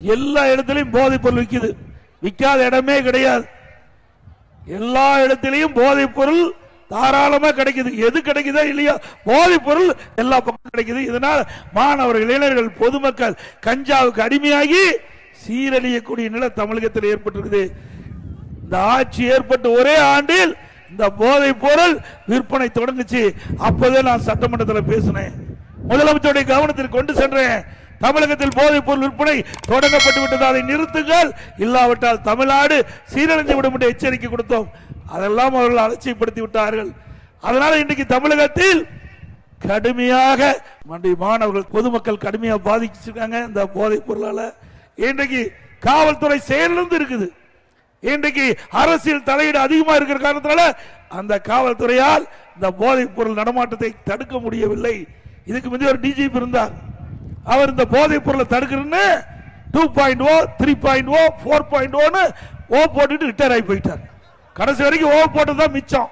எல்லா இடத்திலையும் போதைப் பொருள் விற்குது, விற்காத இடமே கிடையாது. எல்லா இடத்திலையும் போதைப் பொருள் தாராளமா கிடைக்குது. எது கிடைக்குதோ இல்லையோ போதைப் பொருள் எல்லா பக்கம் கிடைக்குது. இதனால் மாணவர்கள், இளைஞர்கள், பொதுமக்கள் கஞ்சாவுக்கு அடிமையாகி சீரழியக்கூடிய நிலை தமிழகத்தில் ஏற்பட்டிருக்குது. இந்த ஆட்சி ஏற்பட்ட ஒரே ஆண்டில் இந்த போதைப் பொருள் விற்பனை தொடங்குச்சு. அப்போதான் நான் சட்டமன்றத்தில் பேசினேன், முதலமைச்சருடைய கவனத்திற்கு கொண்டு சென்றேன். தமிழகத்தில் போதைப் பொருள் விற்பனை தொடங்கப்பட்டு விட்டது, அதை நிறுத்துங்கள், இல்லாவிட்டால் தமிழ்நாடு சீரழிந்து விடும் என்று எச்சரிக்கை கொடுத்தோம். அதெல்லாம் அவர்கள் அலட்சியப்படுத்தி விட்டார்கள். அதனால இன்றைக்கு தமிழகத்தில் கடுமையாக மாணவர்கள், பொதுமக்கள் கடுமையாக பாதிச்சிருக்காங்க இந்த போதைப் பொருளால. இன்றைக்கு காவல்துறை செயலிழந்து இருக்குது. இன்றைக்கு அரசியல் தலையீடு அதிகமா இருக்கிற காரணத்தினால அந்த காவல்துறையால் இந்த போதைப் பொருள் நடமாட்டத்தை தடுக்க முடியவில்லை. இதுக்கு முந்தைய ஒரு டிஜிபி இருந்தார், அவர் இந்த போதைப் பொருளை தடுக்கிறன்னு 2.0, 3.0, 4.0 ஓ போட்டுட்டு ரிட்டையர் ஆகி போயிட்டார். கடைசி வரைக்கும் ஓ போட்டதுதான் மிச்சம்.